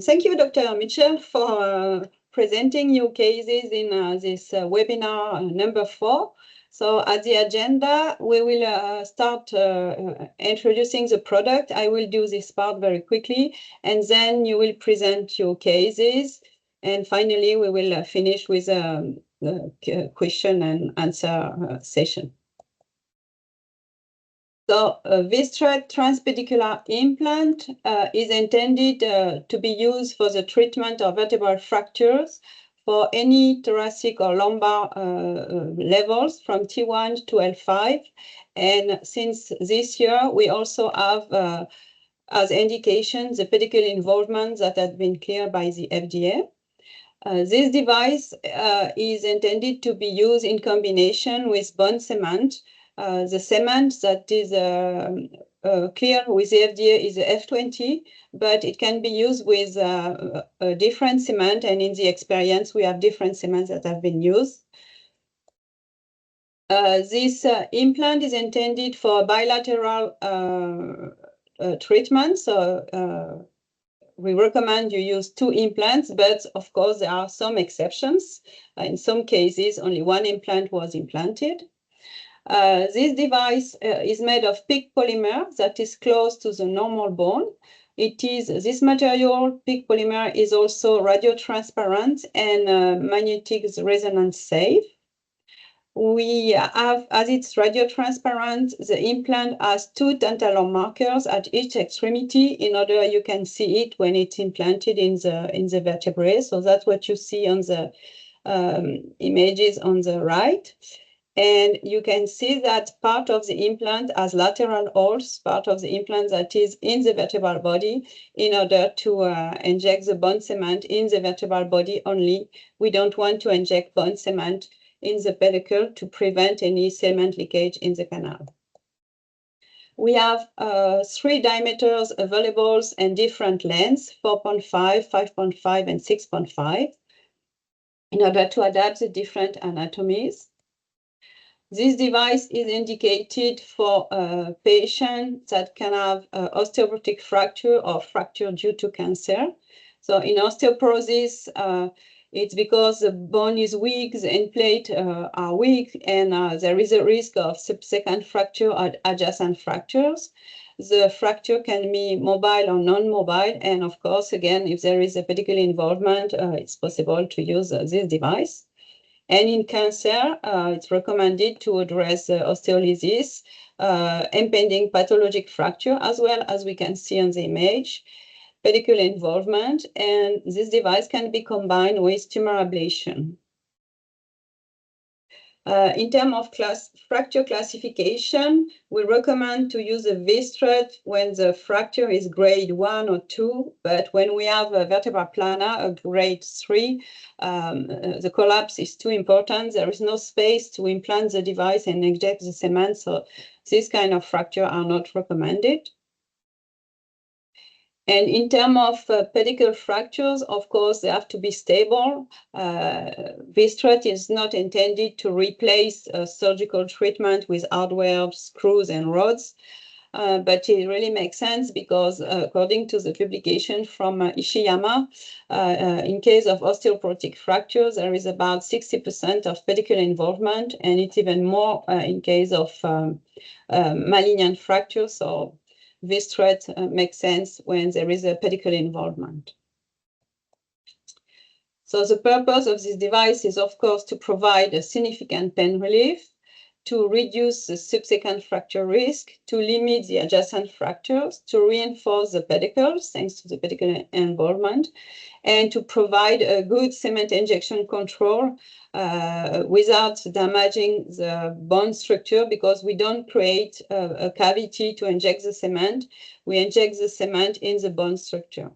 Thank you, Dr. Mitchell, for presenting your cases in this webinar number 4. So at the agenda, we will start introducing the product. I will do this part very quickly, and then you will present your cases. And finally, we will finish with a question and answer session. So a V-STRUT transpedicular implant is intended to be used for the treatment of vertebral fractures for any thoracic or lumbar levels from T1 to L5. And since this year, we also have as indication the pedicle involvement that has been cleared by the FDA. This device is intended to be used in combination with bone cement. The cement that is clear with the FDA is the F20, but it can be used with a different cement, and in the experience, we have different cements that have been used. This implant is intended for bilateral treatment, so we recommend you use 2 implants, but of course, there are some exceptions. In some cases, only 1 implant was implanted. This device is made of PIC polymer that is close to the normal bone. This material, PIC polymer, is also radiotransparent and magnetic resonance safe. We have, as it's radiotransparent, the implant has 2 tantalum markers at each extremity in order you can see it when it's implanted in the vertebrae. So that's what you see on the images on the right. And you can see that part of the implant has lateral holes, part of the implant that is in the vertebral body, in order to inject the bone cement in the vertebral body only. We don't want to inject bone cement in the pedicle to prevent any cement leakage in the canal. We have 3 diameters available and different lengths, 4.5, 5.5, and 6.5, in order to adapt the different anatomies. This device is indicated for patients that can have osteoporotic fracture or fracture due to cancer. So in osteoporosis, it's because the bone is weak, the end plate are weak, and there is a risk of subsequent fracture or adjacent fractures. The fracture can be mobile or non-mobile, and of course, again, if there is a pedicle involvement, it's possible to use this device. And in cancer, it's recommended to address osteolysis, impending pathologic fracture, as well as we can see on the image, pedicle involvement, and this device can be combined with tumor ablation. In terms of fracture classification, we recommend to use a V-STRUT when the fracture is grade 1 or 2, but when we have a vertebra plana, a grade 3, the collapse is too important. There is no space to implant the device and inject the cement, so this kind of fracture are not recommended. And in terms of pedicle fractures, of course, they have to be stable. V-STRUT is not intended to replace surgical treatment with hardware, screws, and rods. But it really makes sense because according to the publication from Ishiyama, in case of osteoporotic fractures, there is about 60% of pedicle involvement, and it's even more in case of malignant fractures. So V-STRUT makes sense when there is a pedicle involvement. So the purpose of this device is, of course, to provide a significant pain relief, to reduce the subsequent fracture risk, to limit the adjacent fractures, to reinforce the pedicles, thanks to the pedicle involvement, and to provide a good cement injection control without damaging the bone structure, because we don't create a cavity to inject the cement. We inject the cement in the bone structure.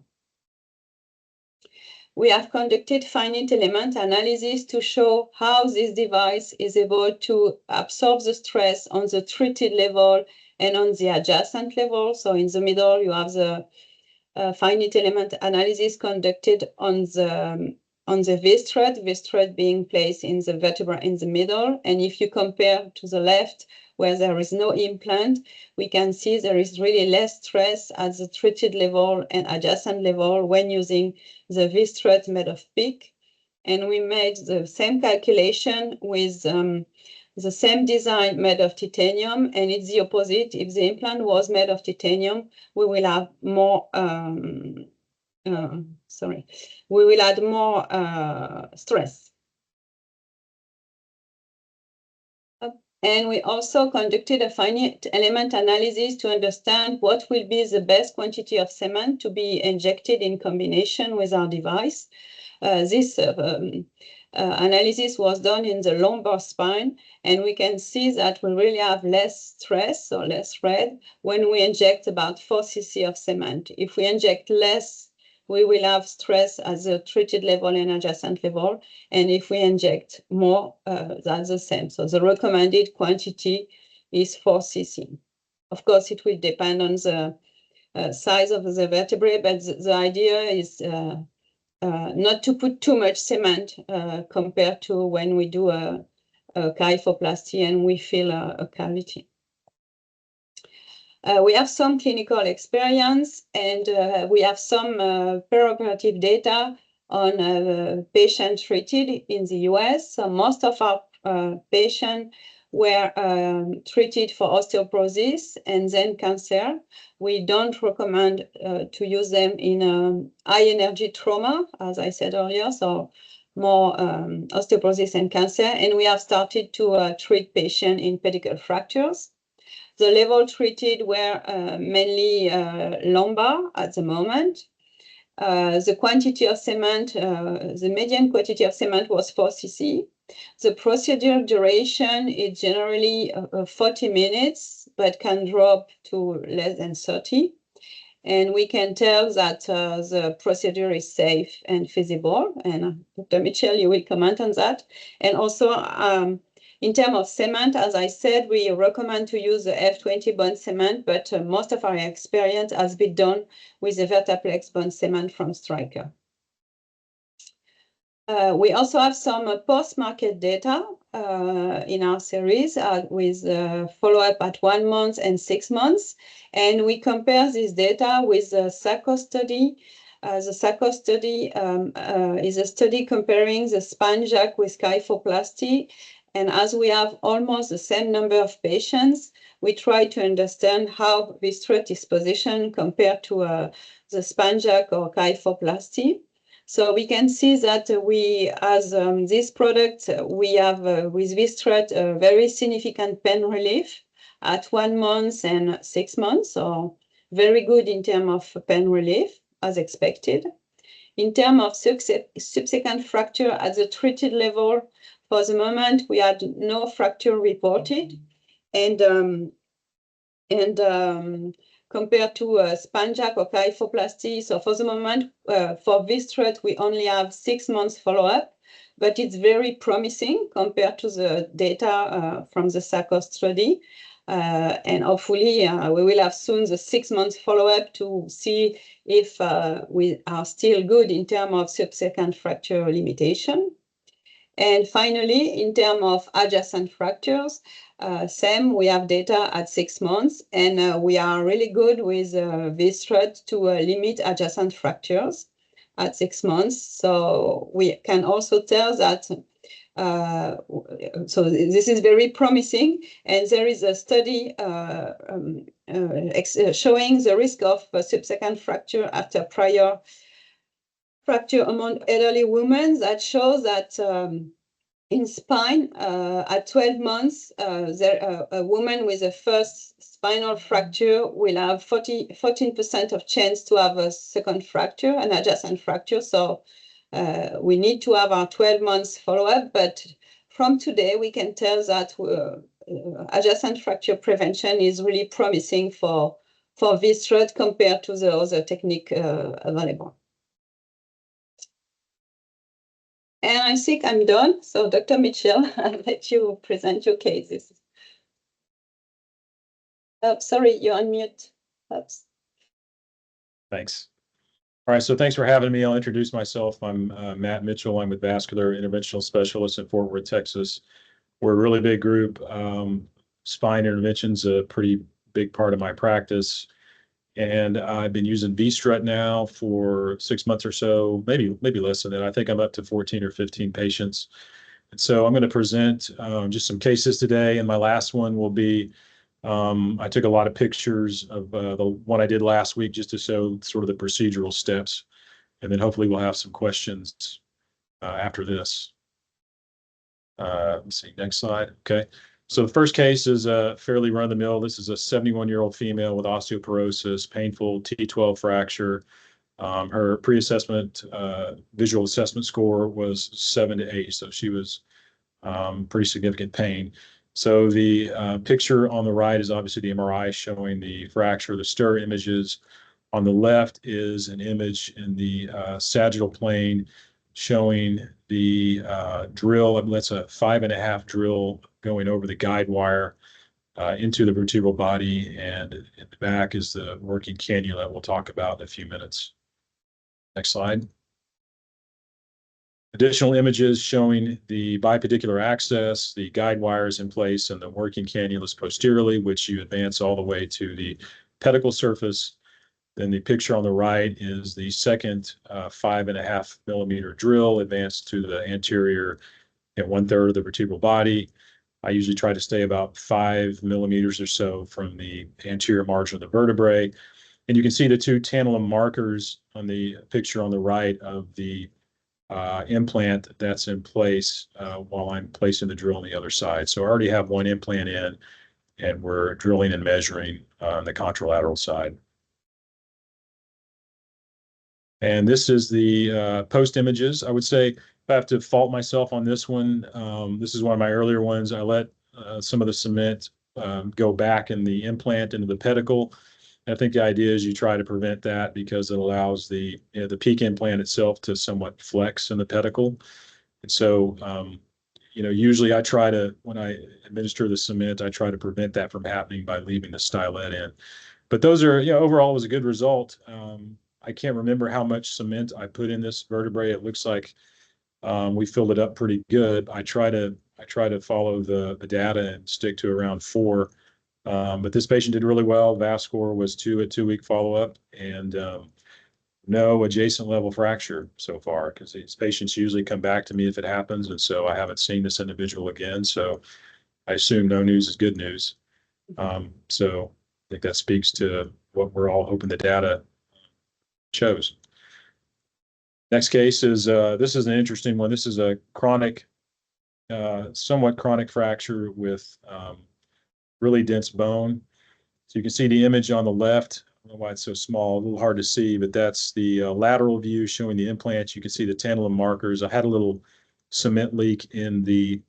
We have conducted finite element analysis to show how this device is able to absorb the stress on the treated level and on the adjacent level. So in the middle, you have the finite element analysis conducted on the on the V-strut being placed in the vertebra in the middle. And if you compare to the left, where there is no implant, we can see there is really less stress at the treated level and adjacent level when using the V-strut made of PIC. And we made the same calculation with the same design made of titanium, and it's the opposite. If the implant was made of titanium, we will have more, we will add more stress. And we also conducted a finite element analysis to understand what will be the best quantity of cement to be injected in combination with our device. This analysis was done in the lumbar spine, and we can see that we really have less stress or less red when we inject about 4 cc of cement. If we inject less, we will have stress at the treated level and adjacent level, and if we inject more, that's the same. So the recommended quantity is 4 cc. Of course, it will depend on the size of the vertebrae, but the idea is not to put too much cement compared to when we do a kyphoplasty and we fill a cavity. We have some clinical experience, and we have some preoperative data on patients treated in the US. So most of our patients were treated for osteoporosis and then cancer. We don't recommend to use them in high energy trauma, as I said earlier, so more osteoporosis and cancer. And we have started to treat patients in pedicle fractures. The level treated were mainly lumbar at the moment. The quantity of cement, the median quantity of cement was 4 cc. The procedure duration is generally 40 minutes, but can drop to less than 30. And we can tell that the procedure is safe and feasible. And Dr. Mitchell, you will comment on that. And also, in terms of cement, as I said, we recommend to use the F20 bond cement, but most of our experience has been done with the Vertaplex bond cement from Stryker. We also have some post-market data in our series with follow-up at 1 month and 6 months. And we compare this data with the SACO study. The SACO study is a study comparing the spine jack with kyphoplasty. And as we have almost the same number of patients, we try to understand how V-strut is positioned compared to the spine jack or kyphoplasty. So we can see that we, as this product, we have with V-strut a very significant pain relief at 1 month and 6 months, so very good in terms of pain relief, as expected. In terms of subsequent fracture at the treated level, for the moment, we had no fracture reported, and compared to spine jack or kyphoplasty. So for the moment, for V-strut, we only have 6 months follow-up, but it's very promising compared to the data from the SACO study. And hopefully, we will have soon the 6 months follow-up to see if we are still good in terms of subsequent fracture limitation. And finally, in terms of adjacent fractures, same, we have data at 6 months, and we are really good with V-strut to limit adjacent fractures at 6 months. So we can also tell that, so this is very promising, and there is a study showing the risk of subsequent fracture after prior fracture among elderly women that shows that in spine, at 12 months, a woman with a first spinal fracture will have 14% of chance to have a second fracture, an adjacent fracture. So we need to have our 12 months follow-up, but from today, we can tell that adjacent fracture prevention is really promising for V-strut compared to the other technique available. And I think I'm done. So Dr. Mitchell, I'll let you present your cases. Oh, sorry, you're on mute. Oops. Thanks. All right, so thanks for having me. I'll introduce myself. I'm Matt Mitchell. I'm with Vascular Interventional Specialists in Fort Worth, Texas. We're a really big group. Spine intervention's a pretty big part of my practice, and I've been using V-STRUT now for 6 months or so, maybe less than that. I think I'm up to 14 or 15 patients. And so I'm going to present just some cases today, and my last one will be I took a lot of pictures of the one I did last week just to show sort of the procedural steps. And then hopefully we'll have some questions after this. Let's see, next slide. Okay. So the first case is a fairly run-of-the-mill. This is a 71-year-old female with osteoporosis, painful T12 fracture. Her pre-assessment visual assessment score was 7 to 8, so she was pretty significant pain. So the picture on the right is obviously the MRI showing the fracture. The stir images on the left is an image in the sagittal plane showing the drill. That's a 5.5 drill going over the guide wire into the vertebral body, and in the back is the working cannula we'll talk about in a few minutes. Next slide. Additional images showing the bipedicular access, the guide wires in place, and the working cannulas posteriorly, which you advance all the way to the pedicle surface. Then the picture on the right is the second 5.5 millimeter drill advanced to the anterior at 1/3 of the vertebral body. I usually try to stay about 5 millimeters or so from the anterior margin of the vertebrae. And you can see the two tantalum markers on the picture on the right of the implant that's in place while I'm placing the drill on the other side. So I already have one implant in, and we're drilling and measuring on the contralateral side. And this is the post images. I would say if I have to fault myself on this one, this is one of my earlier ones. I let some of the cement go back in the implant into the pedicle. I think the idea is you try to prevent that because it allows the PEEK implant itself to somewhat flex in the pedicle. And so, usually I try to, when I administer the cement, I try to prevent that from happening by leaving the stylet in. But those are, overall it was a good result. I can't remember how much cement I put in this vertebrae. It looks like we filled it up pretty good. I try to follow the data and stick to around 4. But this patient did really well. VAS score was 2 at 2-week follow-up, and no adjacent level fracture so far, because these patients usually come back to me if it happens. And so I haven't seen this individual again. So I assume no news is good news. So I think that speaks to what we're all hoping the data shows. Next case is, this is an interesting one. This is a chronic, somewhat chronic fracture with really dense bone. So you can see the image on the left. I don't know why it's so small, a little hard to see, but that's the lateral view showing the implants. You can see the tantalum markers. I had a little cement leak in the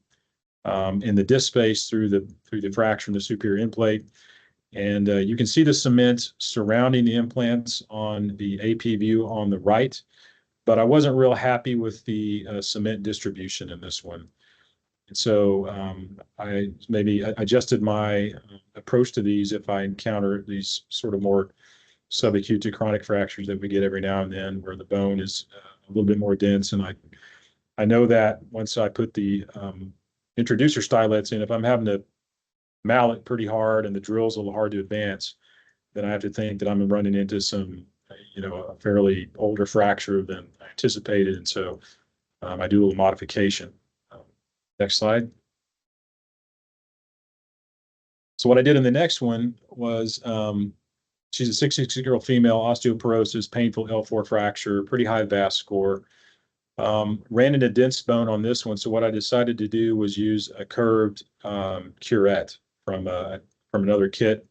disc space through the fracture in the superior end plate. And you can see the cement surrounding the implants on the AP view on the right, but I wasn't real happy with the cement distribution in this one. And so I maybe adjusted my approach to these if I encounter these sort of more subacute to chronic fractures that we get every now and then where the bone is a little bit more dense. And I know that once I put the introducer stylets in, if I'm having to mallet pretty hard and the drill's a little hard to advance, then I have to think that I'm running into some, a fairly older fracture than I anticipated. And so I do a little modification. Next slide. So what I did in the next one was, she's a 66-year-old female, osteoporosis, painful L4 fracture, pretty high VAS score. Ran into dense bone on this one. So what I decided to do was use a curved curette from another kit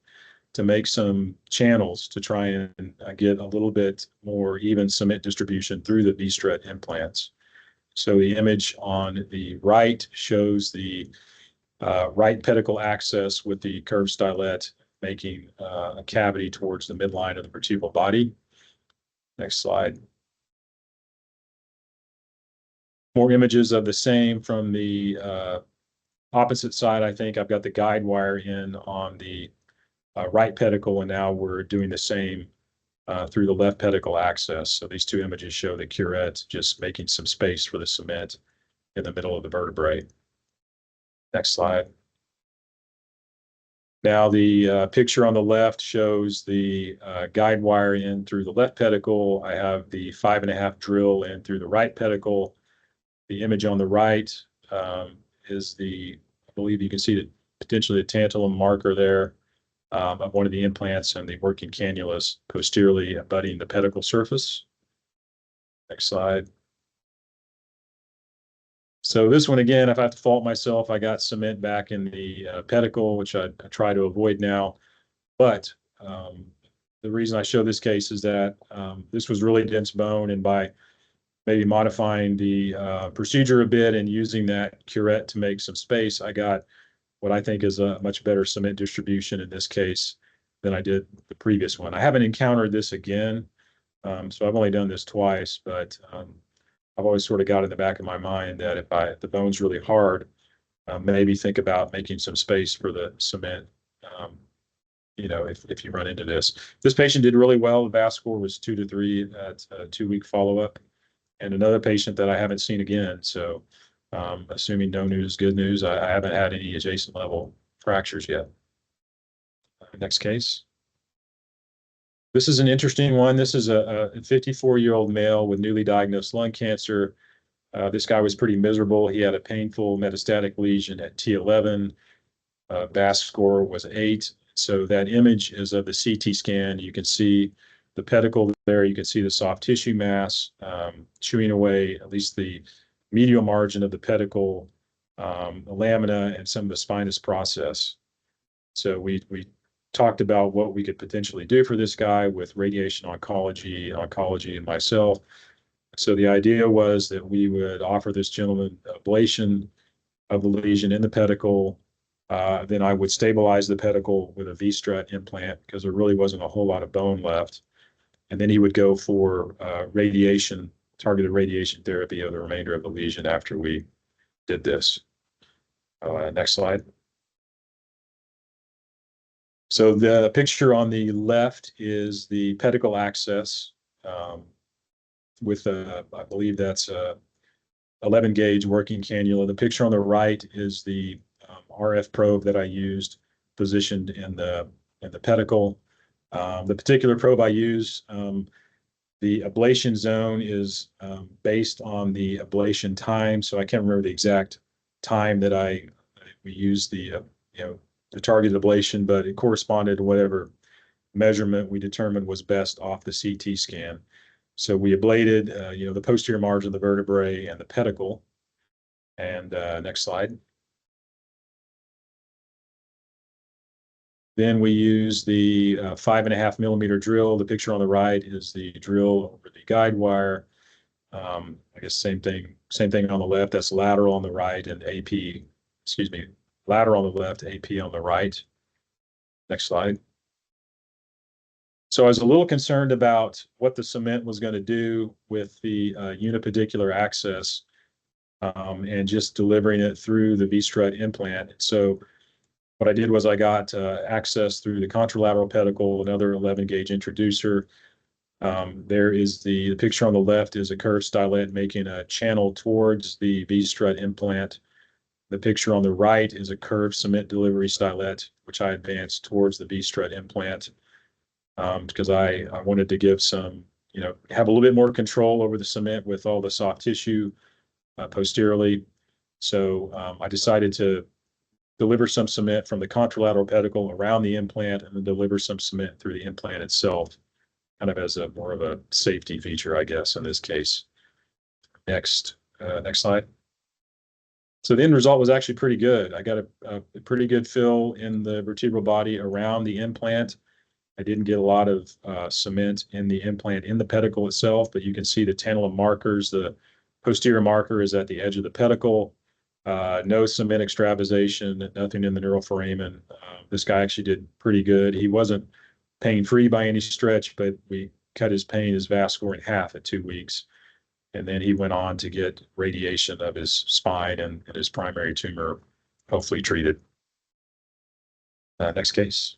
to make some channels to try and get a little bit more even cement distribution through the V-STRUT implants. So the image on the right shows the right pedicle access with the curved stylet making a cavity towards the midline of the vertebral body. Next slide. More images of the same from the opposite side. I think I've got the guide wire in on the right pedicle, and now we're doing the same through the left pedicle access. So these two images show the curette just making some space for the cement in the middle of the vertebrae. Next slide. Now the picture on the left shows the guide wire in through the left pedicle. I have the 5.5 drill in through the right pedicle. The image on the right is the, I believe you can see the potentially a tantalum marker there of one of the implants and the working cannulas posteriorly abutting the pedicle surface. Next slide. So this one, again, if I have to fault myself, I got cement back in the pedicle, which I try to avoid now. But the reason I show this case is that this was really dense bone, and by maybe modifying the procedure a bit and using that curette to make some space, I got what I think is a much better cement distribution in this case than I did the previous one. I haven't encountered this again, so I've only done this twice, but I've always sort of got in the back of my mind that if the bone's really hard, maybe think about making some space for the cement. If you run into this. This patient did really well. The VAS score was 2 to 3 at a 2-week follow-up. And another patient that I haven't seen again. So assuming no news, good news, I haven't had any adjacent level fractures yet. Next case. This is an interesting one. This is a 54-year-old male with newly diagnosed lung cancer. This guy was pretty miserable. He had a painful metastatic lesion at T11. VAS score was 8. So that image is of the CT scan. You can see the pedicle there. You can see the soft tissue mass chewing away at least the medial margin of the pedicle, the lamina, and some of the spinous process. So we talked about what we could potentially do for this guy with radiation oncology, and myself. So the idea was that we would offer this gentleman ablation of the lesion in the pedicle. Then I would stabilize the pedicle with a V-strut implant because there really wasn't a whole lot of bone left. And then he would go for targeted radiation therapy of the remainder of the lesion after we did this. Next slide. So the picture on the left is the pedicle access with I believe that's a 11 gauge working cannula. The picture on the right is the RF probe that I used positioned in the pedicle. The particular probe I use, the ablation zone is based on the ablation time. So I can't remember the exact time that we used the targeted ablation, but it corresponded to whatever measurement we determined was best off the CT scan. So we ablated, the posterior margin of the vertebrae and the pedicle. And next slide. Then we use the 5.5 millimeter drill. The picture on the right is the drill over the guide wire. I guess same thing on the left. That's lateral on the right, and lateral on the left, AP on the right. Next slide. So I was a little concerned about what the cement was going to do with the unipedicular access and just delivering it through the V-strut implant. So what I did was I got access through the contralateral pedicle, another 11 gauge introducer. There is the picture on the left is a curved stylet making a channel towards the V-strut implant. The picture on the right is a curved cement delivery stylet, which I advanced towards the V-strut implant because I wanted to give some, have a little bit more control over the cement with all the soft tissue posteriorly. So I decided to deliver some cement from the contralateral pedicle around the implant and then deliver some cement through the implant itself, kind of as more of a safety feature, I guess, in this case. Next slide. So the end result was actually pretty good. I got a pretty good fill in the vertebral body around the implant. I didn't get a lot of cement in the implant in the pedicle itself, but you can see the tantalum markers. The posterior marker is at the edge of the pedicle. No cement extravasation, nothing in the neural foramen. This guy actually did pretty good. He wasn't pain-free by any stretch, but we cut his VAS score in half at 2 weeks. And then he went on to get radiation of his spine and his primary tumor hopefully treated. Next case.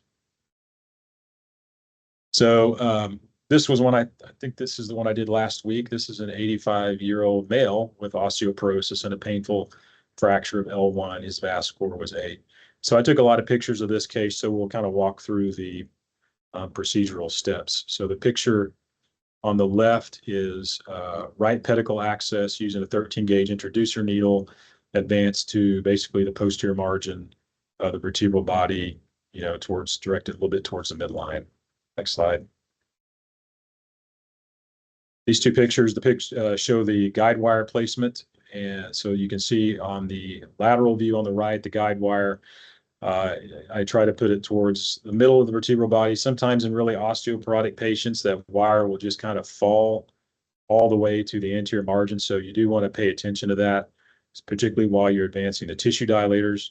So This was one I think this is the one I did last week. This is an 85-year-old male with osteoporosis and a painful fracture of L1. His VAS score was 8. So I took a lot of pictures of this case, so we'll kind of walk through the procedural steps. So the picture on the left is right pedicle access using a 13-gauge introducer needle, advanced to basically the posterior margin of the vertebral body, directed a little bit towards the midline. Next slide. These two pictures show the guide wire placement. And so you can see on the lateral view on the right, the guide wire, I try to put it towards the middle of the vertebral body. Sometimes in really osteoporotic patients, that wire will just kind of fall all the way to the anterior margin. So you do want to pay attention to that, particularly while you're advancing the tissue dilators.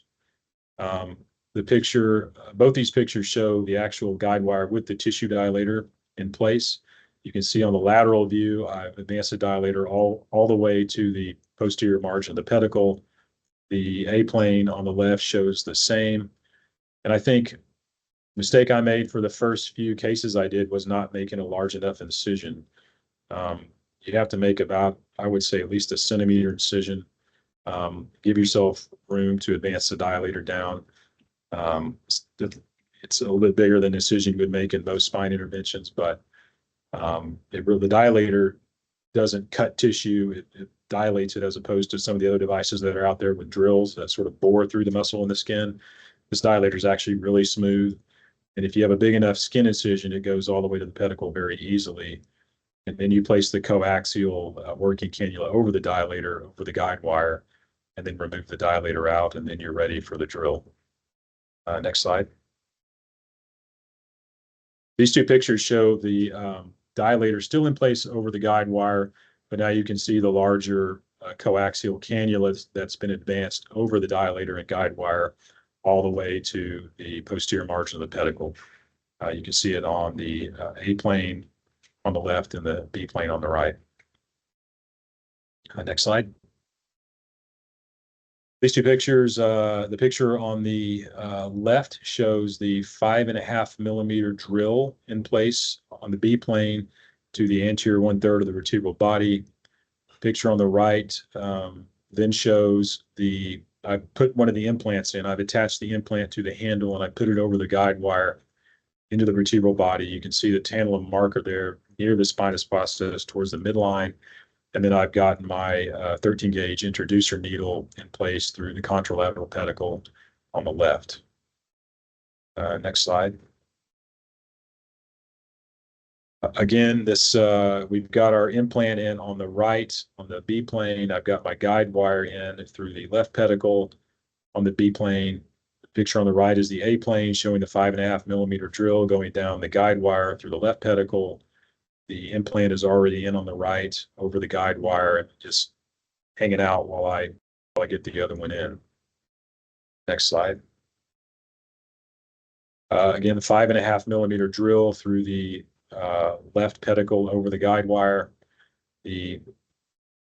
Both these pictures show the actual guide wire with the tissue dilator in place. You can see on the lateral view, I've advanced the dilator all the way to the posterior margin of the pedicle. The A-plane on the left shows the same. And I think the mistake I made for the first few cases I did was not making a large enough incision. You have to make about, I would say, at least a centimeter incision. Give yourself room to advance the dilator down. It's a little bit bigger than the incision you would make in most spine interventions, but the dilator doesn't cut tissue. It dilates it, as opposed to some of the other devices that are out there with drills that sort of bore through the muscle in the skin. This dilator is actually really smooth. And if you have a big enough skin incision, it goes all the way to the pedicle very easily. And then you place the coaxial working cannula over the dilator, over the guide wire, and then remove the dilator out, and then you're ready for the drill. Next slide. These two pictures show the dilator still in place over the guide wire, but now you can see the larger coaxial cannula that's been advanced over the dilator and guide wire all the way to the posterior margin of the pedicle. You can see it on the A-plane on the left and the B-plane on the right. Next slide. These two pictures, the picture on the left shows the 5.5 millimeter drill in place on the B-plane to the anterior 1/3 of the vertebral body. Picture on the right then shows I put one of the implants in. I've attached the implant to the handle, and I put it over the guide wire into the vertebral body. You can see the tantalum marker there near the spinous process towards the midline. And then I've got my 13-gauge introducer needle in place through the contralateral pedicle on the left. Next slide. Again, we've got our implant in on the right. On the B plane, I've got my guide wire in through the left pedicle. On the B plane, the picture on the right is the A plane showing the 5.5 millimeter drill going down the guide wire through the left pedicle. The implant is already in on the right over the guide wire and just hanging out while I get the other one in. Next slide. Again, the 5.5 millimeter drill through the left pedicle over the guide wire. The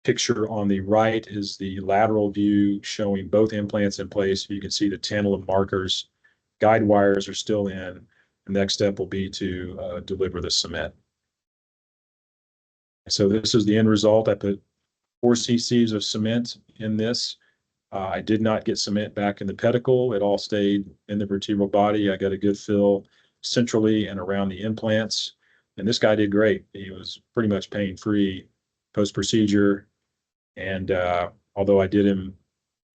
picture on the right is the lateral view showing both implants in place. You can see the tantalum markers. Guide wires are still in. The next step will be to deliver the cement. So this is the end result. I put 4 cc's of cement in this. I did not get cement back in the pedicle. It all stayed in the vertebral body. I got a good fill centrally and around the implants. And this guy did great. He was pretty much pain-free post-procedure. And although I did him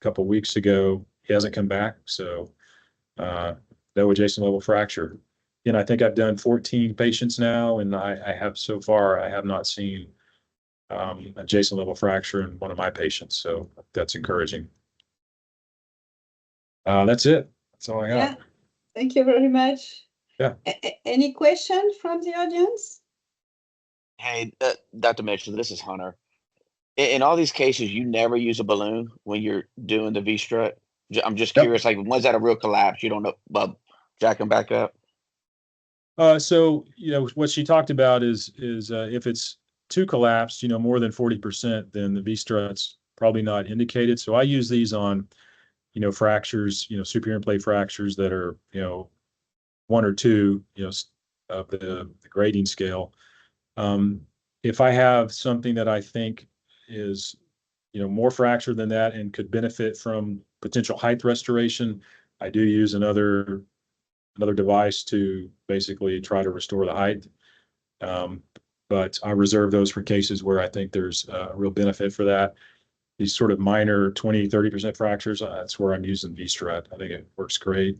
a couple of weeks ago, he hasn't come back. So no adjacent level fracture. And I think I've done 14 patients now, and I have so far, I have not seen adjacent level fracture in one of my patients. So that's encouraging. That's it. That's all I got. Yeah, thank you very much. Yeah. Any question from the audience? Hey, Dr. Mitchell, this is Hunter. In all these cases, you never use a balloon when you're doing the V-strut. I'm just curious, like, when's that a real collapse? You don't know, jack them back up? So, what she talked about is if it's too collapsed, more than 40%, then the V-strut's probably not indicated. So I use these on, fractures, superior plate fractures that are, 1 or 2, of the grading scale. If I have something that I think is, more fractured than that and could benefit from potential height restoration, I do use another device to basically try to restore the height. But I reserve those for cases where I think there's a real benefit for that. These sort of minor 20, 30% fractures, that's where I'm using V-STRUT. I think it works great.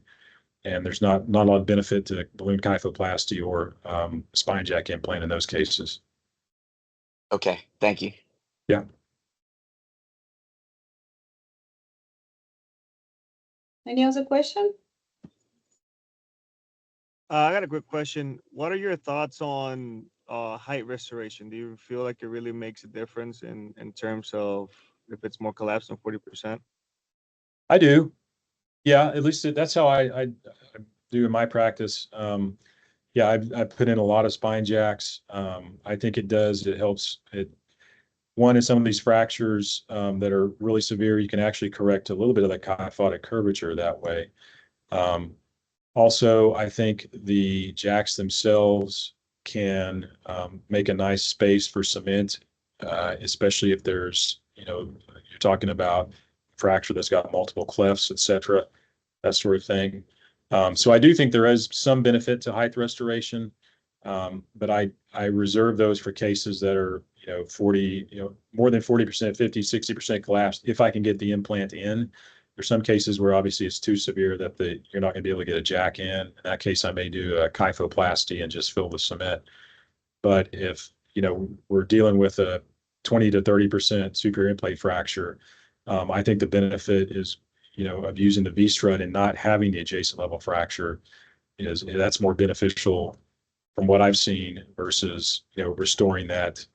And there's not a lot of benefit to balloon kyphoplasty or spine jack implant in those cases. Okay, thank you. Yeah. Any other question? I got a quick question. What are your thoughts on height restoration? Do you feel like it really makes a difference in terms of if it's more collapsed than 40%? I do. Yeah, at least that's how I do in my practice. Yeah, I've put in a lot of spine jacks. I think it does. It helps. One is some of these fractures that are really severe, you can actually correct a little bit of the kyphotic curvature that way. Also, I think the jacks themselves can make a nice space for cement, especially if there's, you're talking about fracture that's got multiple clefts, etc., that sort of thing. So I do think there is some benefit to height restoration, but I reserve those for cases that are, 40, more than 40%, 50, 60% collapsed if I can get the implant in. There's some cases where obviously it's too severe that you're not going to be able to get a jack in. In that case, I may do a kyphoplasty and just fill the cement. But if, we're dealing with a 20 to 30% superior end plate fracture, I think the benefit is, of using the V-STRUT and not having the adjacent level fracture that's more beneficial from what I've seen versus, restoring that,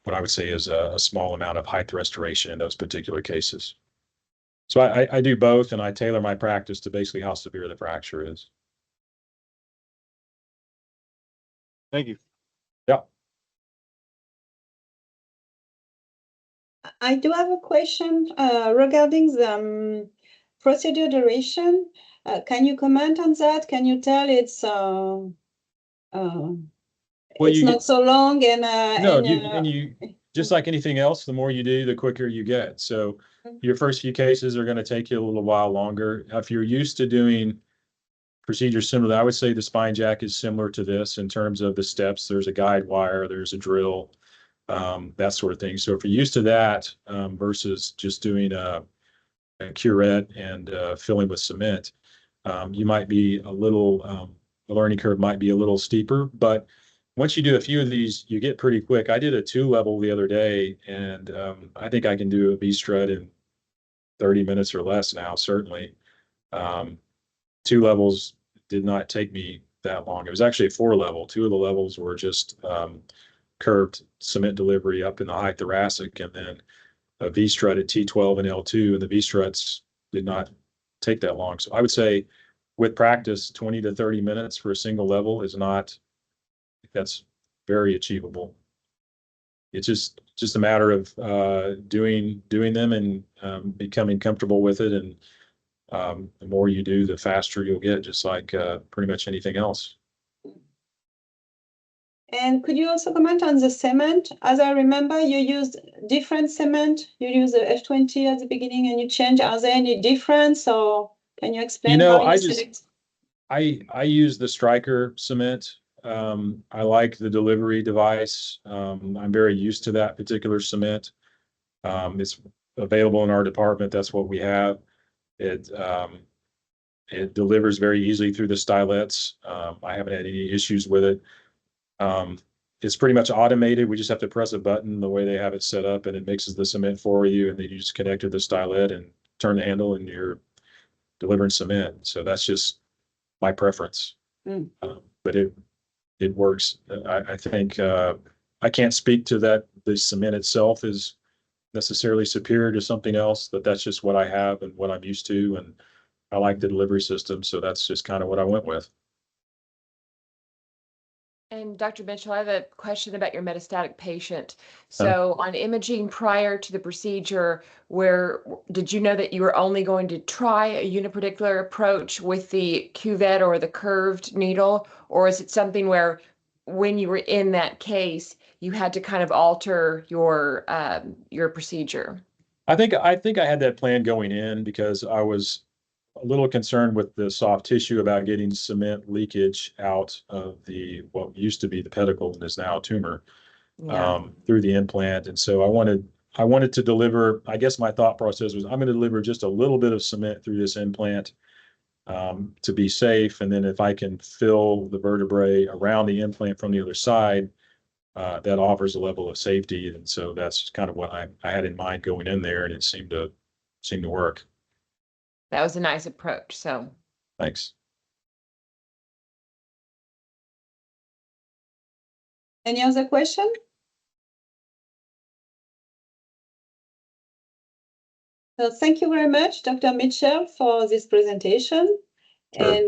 what I would say is a small amount of height restoration in those particular cases. So I do both, and I tailor my practice to basically how severe the fracture is. Thank you. Yeah. I do have a question regarding the procedure duration. Can you comment on that? Can you tell it's not so long and you just like anything else, the more you do, the quicker you get. So your first few cases are going to take you a little while longer. If you're used to doing procedures similar, I would say the spine jack is similar to this in terms of the steps. There's a guide wire, there's a drill, that sort of thing. So if you're used to that versus just doing a curette and filling with cement, you might be a little, the learning curve might be a little steeper, but once you do a few of these, you get pretty quick. I did a 2-level the other day, and I think I can do a V-STRUT in 30 minutes or less now, certainly. 2 levels did not take me that long. It was actually a 4-level. 2 of the levels were just curved cement delivery up in the high thoracic, and then a V-STRUT at T12 and L2, and the V-STRUTs did not take that long. So I would say with practice, 20 to 30 minutes for a single level is not, that's very achievable. It's just a matter of doing them and becoming comfortable with it. And the more you do, the faster you'll get, just like pretty much anything else. And could you also comment on the cement? As I remember, you used different cement. You used the F20 at the beginning and you changed. Are there any difference, or can you explain how you select? I use the Striker cement. I like the delivery device. I'm very used to that particular cement. It's available in our department. That's what we have. It delivers very easily through the stylets. I haven't had any issues with it. It's pretty much automated. We just have to press a button the way they have it set up, and it mixes the cement for you, and then you just connect to the stylet and turn the handle, and you're delivering cement. So that's just my preference. But it works. I think I can't speak to that. The cement itself is necessarily superior to something else, but that's just what I have and what I'm used to. And I like the delivery system. So that's just kind of what I went with. And Dr. Mitchell, I have a question about your metastatic patient. So on imaging prior to the procedure, where did you know that you were only going to try a uniparticular approach with the cuvette or the curved needle? Or is it something where when you were in that case, you had to kind of alter your procedure? I think I had that plan going in because I was a little concerned with the soft tissue about getting cement leakage out of what used to be the pedicle and is now a tumor Yeah. through the implant. And so I wanted to deliver, I guess my thought process was I'm going to deliver just a little bit of cement through this implant to be safe. And then if I can fill the vertebrae around the implant from the other side, that offers a level of safety. And so that's kind of what I had in mind going in there, and it seemed to work. That was a nice approach. So Thanks. Any other question? So thank you very much, Dr. Mitchell, for this presentation. Sure.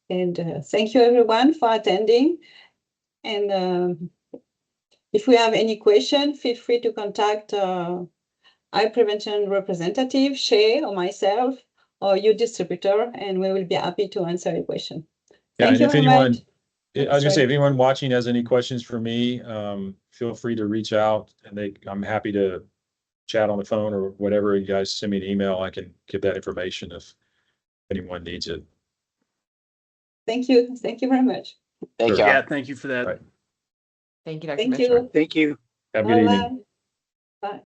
And thank you everyone for attending. And if we have any question, feel free to contact eye prevention representative, Shay, or myself, or your distributor, and we will be happy to answer your question. Yeah, Thank and you if very anyone, much. I was gonna say, if anyone watching has any questions for me, feel free to reach out, and I'm happy to chat on the phone or whatever. You guys send me an email, I can give that information if anyone needs it. Thank you. Thank you very much. Thank Sure. y'all. Yeah, thank you for that. Right. thank you, Dr. Thank Mitchell. you. Thank you. Have a good evening. Bye-bye.